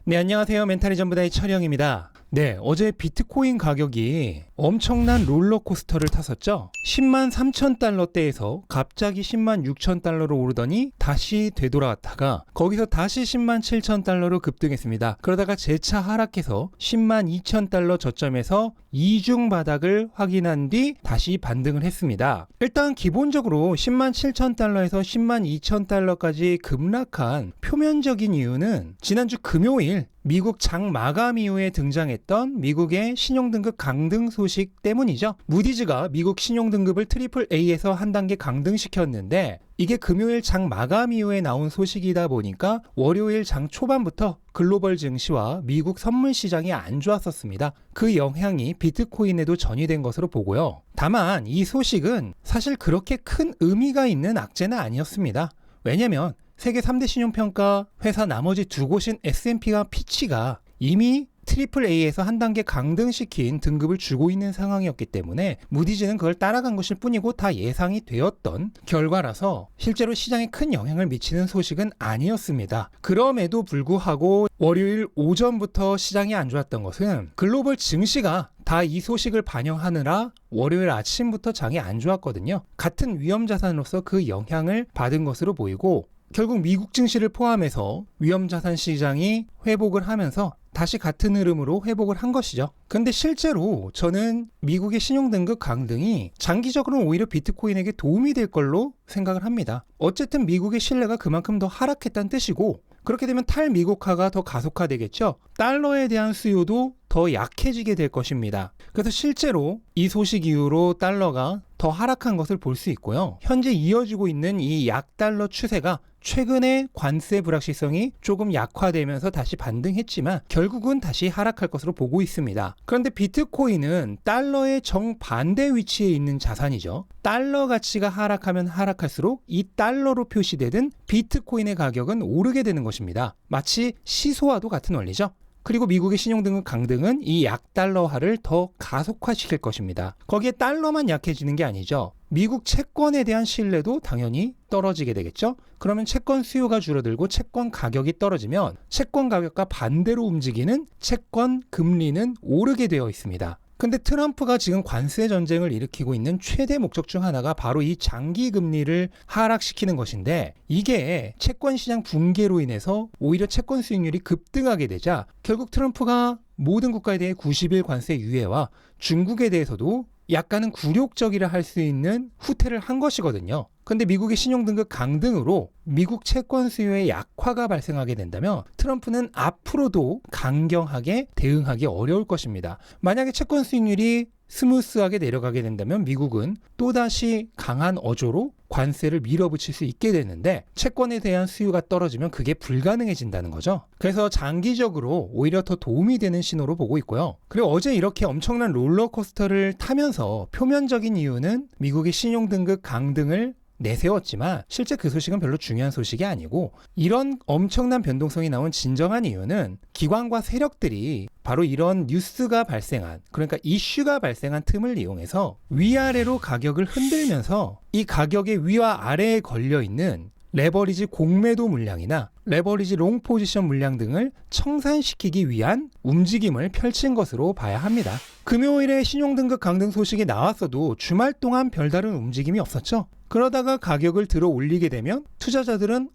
네, 안녕하세요. 멘탈이 전부다의 철영입니다. 네, 어제 비트코인 가격이 엄청난 롤러코스터를 탔었죠. 10만 3천 달러대에서 갑자기 10만 6천 달러로 오르더니 다시 되돌아왔다가 거기서 다시 10만 7천 달러로 급등했습니다. 그러다가 재차 하락해서 10만 2천 달러 저점에서 이중 바닥을 확인한 뒤 다시 반등을 했습니다. 일단 기본적으로 10만 7천 달러에서 10만 2천 달러까지 급락한 표면적인 이유는 지난주 금요일 미국 장 마감 이후에 등장했던 미국의 신용등급 강등 소식 때문이죠. 무디즈가 미국 신용등급을 트리플 A에서 한 단계 강등시켰는데 이게 금요일 장 마감 이후에 나온 소식이다 보니까 월요일 장 초반부터 글로벌 증시와 미국 선물 시장이 안 좋았었습니다. 그 영향이 비트코인에도 전이된 것으로 보고요. 다만 이 소식은 사실 그렇게 큰 의미가 있는 악재는 아니었습니다. 왜냐면 세계 3대 신용평가 회사 나머지 두 곳인 S&P와 피치가 이미 트리플 A에서 한 단계 강등시킨 등급을 주고 있는 상황이었기 때문에 무디즈는 그걸 따라간 것일 뿐이고 다 예상이 되었던 결과라서 실제로 시장에 큰 영향을 미치는 소식은 아니었습니다. 그럼에도 불구하고 월요일 오전부터 시장이 안 좋았던 것은 글로벌 증시가 다 이 소식을 반영하느라 월요일 아침부터 장이 안 좋았거든요. 같은 위험자산으로서 그 영향을 받은 것으로 보이고 결국 미국 증시를 포함해서 위험자산 시장이 회복을 하면서 다시 같은 흐름으로 회복을 한 것이죠. 근데 실제로 저는 미국의 신용등급 강등이 장기적으로는 오히려 비트코인에게 도움이 될 걸로 생각을 합니다. 어쨌든 미국의 신뢰가 그만큼 더 하락했다는 뜻이고 그렇게 되면 탈미국화가 더 가속화되겠죠. 달러에 대한 수요도 더 약해지게 될 것입니다. 그래서 실제로 이 소식 이후로 달러가 더 하락한 것을 볼 수 있고요. 현재 이어지고 있는 이 약달러 추세가 최근에 관세 불확실성이 조금 약화되면서 다시 반등했지만 결국은 다시 하락할 것으로 보고 있습니다. 그런데 비트코인은 달러의 정반대 위치에 있는 자산이죠. 달러 가치가 하락하면 하락할수록 이 달러로 표시되는 비트코인의 가격은 오르게 되는 것입니다. 마치 시소와도 같은 원리죠. 그리고 미국의 신용등급 강등은 이 약달러화를 더 가속화시킬 것입니다. 거기에 달러만 약해지는 게 아니죠. 미국 채권에 대한 신뢰도 당연히 떨어지게 되겠죠. 그러면 채권 수요가 줄어들고 채권 가격이 떨어지면 채권 가격과 반대로 움직이는 채권 금리는 오르게 되어 있습니다. 근데 트럼프가 지금 관세 전쟁을 일으키고 있는 최대 목적 중 하나가 바로 이 장기 금리를 하락시키는 것인데 이게 채권 시장 붕괴로 인해서 오히려 채권 수익률이 급등하게 되자 결국 트럼프가 모든 국가에 대해 90일 관세 유예와 중국에 대해서도 약간은 굴욕적이라 할 수 있는 후퇴를 한 것이거든요. 근데 미국의 신용등급 강등으로 미국 채권 수요의 약화가 발생하게 된다면 트럼프는 앞으로도 강경하게 대응하기 어려울 것입니다. 만약에 채권 수익률이 스무스하게 내려가게 된다면 미국은 또다시 강한 어조로 관세를 밀어붙일 수 있게 되는데 채권에 대한 수요가 떨어지면 그게 불가능해진다는 거죠. 그래서 장기적으로 오히려 더 도움이 되는 신호로 보고 있고요. 그리고 어제 이렇게 엄청난 롤러코스터를 타면서 표면적인 이유는 미국의 신용등급 강등을 내세웠지만 실제 그 소식은 별로 중요한 소식이 아니고 이런 엄청난 변동성이 나온 진정한 이유는 기관과 세력들이 바로 이런 뉴스가 발생한 그러니까 이슈가 발생한 틈을 이용해서 위아래로 가격을 흔들면서 이 가격의 위와 아래에 걸려있는 레버리지 공매도 물량이나 레버리지 롱 포지션 물량 등을 청산시키기 위한 움직임을 펼친 것으로 봐야 합니다. 금요일에 신용등급 강등 소식이 나왔어도 주말 동안 별다른 움직임이 없었죠. 그러다가 가격을 들어 올리게 되면 투자자들은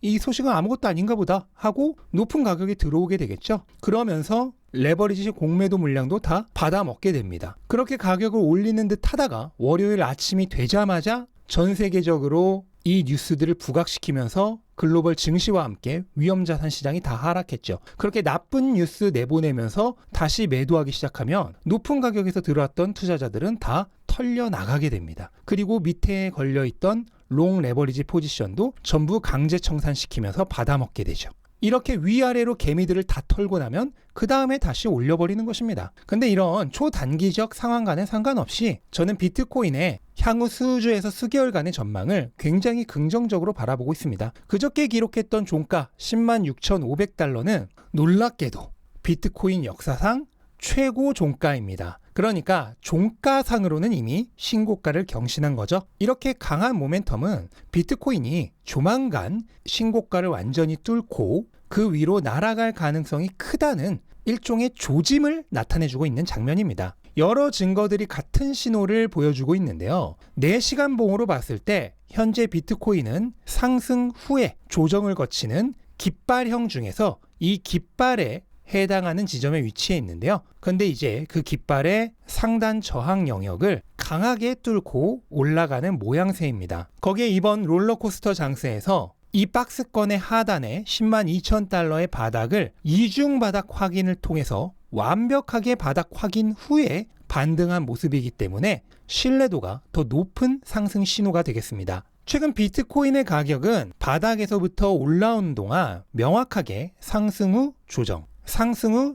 이 소식은 아무것도 아닌가 보다 하고 높은 가격이 들어오게 되겠죠. 그러면서 레버리지 공매도 물량도 다 받아먹게 됩니다. 그렇게 가격을 올리는 듯 하다가 월요일 아침이 되자마자 전 세계적으로 이 뉴스들을 부각시키면서 글로벌 증시와 함께 위험자산 시장이 다 하락했죠. 그렇게 나쁜 뉴스 내보내면서 다시 매도하기 시작하면 높은 가격에서 들어왔던 투자자들은 다 털려 나가게 됩니다. 그리고 밑에 걸려있던 롱 레버리지 포지션도 전부 강제 청산시키면서 받아먹게 되죠. 이렇게 위아래로 개미들을 다 털고 나면 그 다음에 다시 올려버리는 것입니다. 근데 이런 초단기적 상황과는 상관없이 저는 비트코인의 향후 수주에서 수개월간의 전망을 굉장히 긍정적으로 바라보고 있습니다. 그저께 기록했던 종가 10만 6,500달러는 놀랍게도 비트코인 역사상 최고 종가입니다. 그러니까 종가상으로는 이미 신고가를 경신한 거죠. 이렇게 강한 모멘텀은 비트코인이 조만간 신고가를 완전히 뚫고 그 위로 날아갈 가능성이 크다는 일종의 조짐을 나타내주고 있는 장면입니다. 여러 증거들이 같은 신호를 보여주고 있는데요. 4시간 봉으로 봤을 때 현재 비트코인은 상승 후에 조정을 거치는 깃발형 중에서 이 깃발에 해당하는 지점에 위치해 있는데요. 근데 이제 그 깃발의 상단 저항 영역을 강하게 뚫고 올라가는 모양새입니다. 거기에 이번 롤러코스터 장세에서 이 박스권의 하단에 102,000달러의 바닥을 이중 바닥 확인을 통해서 완벽하게 바닥 확인 후에 반등한 모습이기 때문에 신뢰도가 더 높은 상승 신호가 되겠습니다. 최근 비트코인의 가격은 바닥에서부터 올라오는 동안 명확하게 상승 후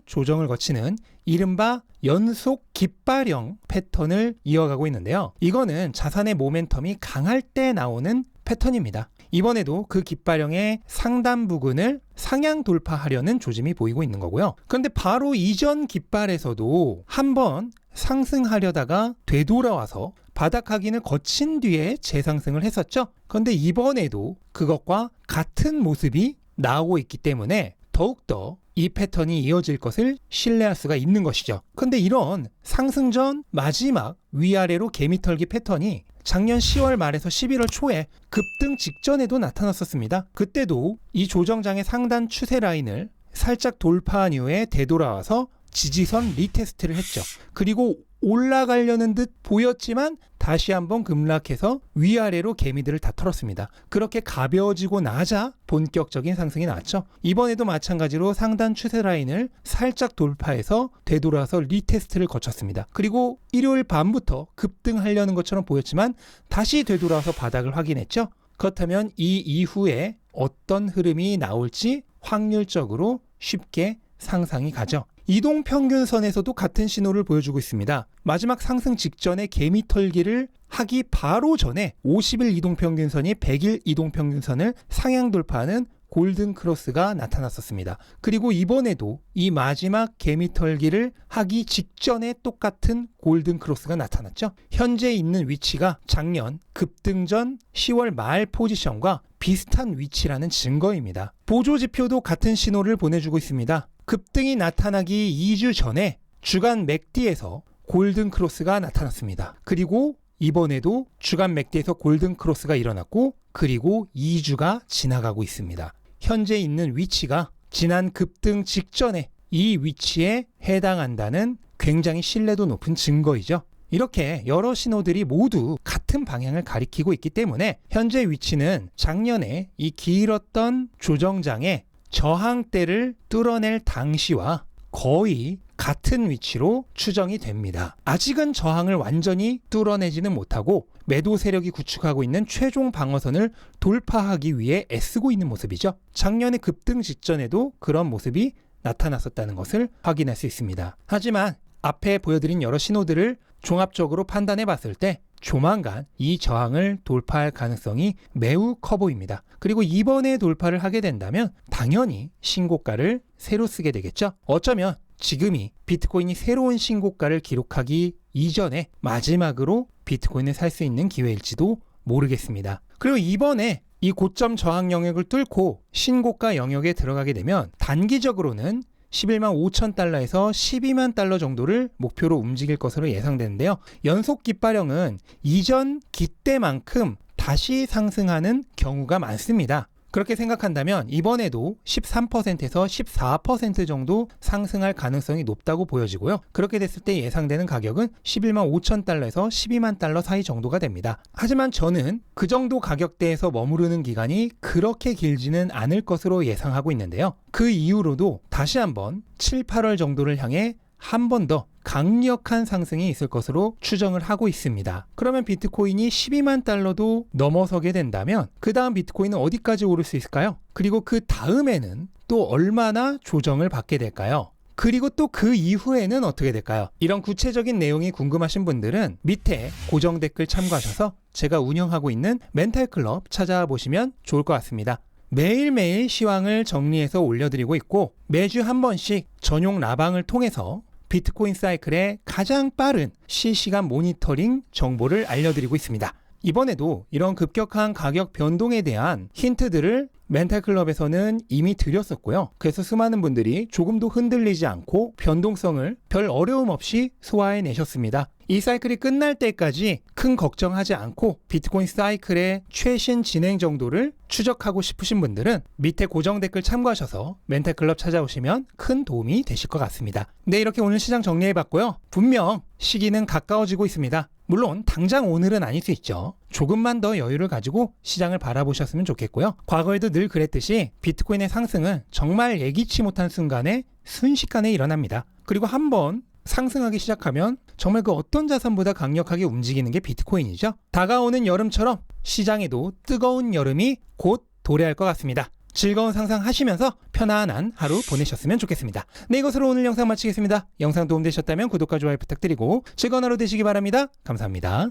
조정을 거치는 이른바 연속 깃발형 패턴을 이어가고 있는데요. 이거는 자산의 모멘텀이 강할 때 나오는 패턴입니다. 이번에도 그 깃발형의 상단 부근을 상향 돌파하려는 조짐이 보이고 있는 거고요. 그런데 바로 이전 깃발에서도 한번 상승하려다가 되돌아와서 바닥 확인을 거친 뒤에 재상승을 했었죠. 그런데 이번에도 그것과 같은 모습이 나오고 있기 때문에 더욱더 이 패턴이 이어질 것을 신뢰할 수가 있는 것이죠. 그런데 이런 상승 전 마지막 위아래로 개미털기 패턴이 작년 10월 말에서 11월 초에 급등 직전에도 나타났었습니다. 그때도 이 조정장의 상단 추세 라인을 살짝 돌파한 이후에 되돌아와서 지지선 리테스트를 했죠. 그리고 올라가려는 듯 보였지만 다시 한번 급락해서 위아래로 개미들을 다 털었습니다. 그렇게 가벼워지고 나자 본격적인 상승이 나왔죠. 이번에도 마찬가지로 상단 추세 라인을 살짝 돌파해서 되돌아서 리테스트를 거쳤습니다. 그리고 일요일 밤부터 급등하려는 것처럼 보였지만 다시 되돌아서 바닥을 확인했죠. 그렇다면 이 이후에 어떤 흐름이 나올지 확률적으로 쉽게 상상이 가죠. 이동평균선에서도 같은 신호를 보여주고 있습니다. 마지막 상승 직전에 개미털기를 하기 바로 전에 50일 이동평균선이 100일 이동평균선을 상향 돌파하는 골든 크로스가 나타났었습니다. 그리고 이번에도 이 마지막 개미털기를 하기 직전에 똑같은 골든 크로스가 나타났죠. 현재 있는 위치가 작년 급등 전 10월 말 포지션과 비슷한 위치라는 증거입니다. 보조지표도 같은 신호를 보내주고 있습니다. 급등이 나타나기 2주 전에 주간 맥디에서 골든 크로스가 나타났습니다. 그리고 이번에도 주간 맥디에서 골든 크로스가 일어났고 그리고 2주가 지나가고 있습니다. 현재 있는 위치가 지난 급등 직전에 이 위치에 해당한다는 굉장히 신뢰도 높은 증거이죠. 이렇게 여러 신호들이 모두 같은 방향을 가리키고 있기 때문에 현재 위치는 작년에 이 길었던 조정장의 저항대를 뚫어낼 당시와 거의 같은 위치로 추정이 됩니다. 아직은 저항을 완전히 뚫어내지는 못하고 매도 세력이 구축하고 있는 최종 방어선을 돌파하기 위해 애쓰고 있는 모습이죠. 작년의 급등 직전에도 그런 모습이 나타났었다는 것을 확인할 수 있습니다. 하지만 앞에 보여드린 여러 신호들을 종합적으로 판단해 봤을 때 조만간 이 저항을 돌파할 가능성이 매우 커 보입니다. 그리고 이번에 돌파를 하게 된다면 당연히 신고가를 새로 쓰게 되겠죠. 어쩌면 지금이 비트코인이 새로운 신고가를 기록하기 이전에 마지막으로 비트코인을 살 수 있는 기회일지도 모르겠습니다. 그리고 이번에 이 고점 저항 영역을 뚫고 신고가 영역에 들어가게 되면 단기적으로는 11만 5천 달러에서 12만 달러 정도를 목표로 움직일 것으로 예상되는데요. 연속 깃발형은 이전 기대만큼 다시 상승하는 경우가 많습니다. 그렇게 생각한다면 이번에도 13%에서 14% 정도 상승할 가능성이 높다고 보여지고요. 그렇게 됐을 때 예상되는 가격은 11만 5천 달러에서 12만 달러 사이 정도가 됩니다. 하지만 저는 그 정도 가격대에서 머무르는 기간이 그렇게 길지는 않을 것으로 예상하고 있는데요. 그 이후로도 다시 한번 7, 8월 정도를 향해 한 번 더 강력한 상승이 있을 것으로 추정을 하고 있습니다. 그러면 비트코인이 12만 달러도 넘어서게 된다면 그 다음 비트코인은 어디까지 오를 수 있을까요? 그리고 그 다음에는 또 얼마나 조정을 받게 될까요? 그리고 또 그 이후에는 어떻게 될까요? 이런 구체적인 내용이 궁금하신 분들은 밑에 고정 댓글 참고하셔서 제가 운영하고 있는 멘탈클럽 찾아보시면 좋을 것 같습니다. 매일매일 시황을 정리해서 올려드리고 있고 매주 한 번씩 전용 라방을 통해서 비트코인 사이클의 가장 빠른 실시간 모니터링 정보를 알려드리고 있습니다. 이번에도 이런 급격한 가격 변동에 대한 힌트들을 멘탈클럽에서는 이미 드렸었고요. 그래서 수많은 분들이 조금도 흔들리지 않고 변동성을 별 어려움 없이 소화해내셨습니다. 이 사이클이 끝날 때까지 큰 걱정하지 않고 비트코인 사이클의 최신 진행 정도를 추적하고 싶으신 분들은 밑에 고정 댓글 참고하셔서 멘탈클럽 찾아오시면 큰 도움이 되실 것 같습니다. 네, 이렇게 오늘 시장 정리해봤고요. 분명 시기는 가까워지고 있습니다. 물론 당장 오늘은 아닐 수 있죠. 조금만 더 여유를 가지고 시장을 바라보셨으면 좋겠고요. 과거에도 늘 그랬듯이 비트코인의 상승은 정말 예기치 못한 순간에 순식간에 일어납니다. 그리고 한번 상승하기 시작하면 정말 그 어떤 자산보다 강력하게 움직이는 게 비트코인이죠. 다가오는 여름처럼 시장에도 뜨거운 여름이 곧 도래할 것 같습니다. 즐거운 상상하시면서 편안한 하루 보내셨으면 좋겠습니다. 네, 이것으로 오늘 영상 마치겠습니다. 영상 도움되셨다면 구독과 좋아요 부탁드리고 즐거운 하루 되시기 바랍니다. 감사합니다.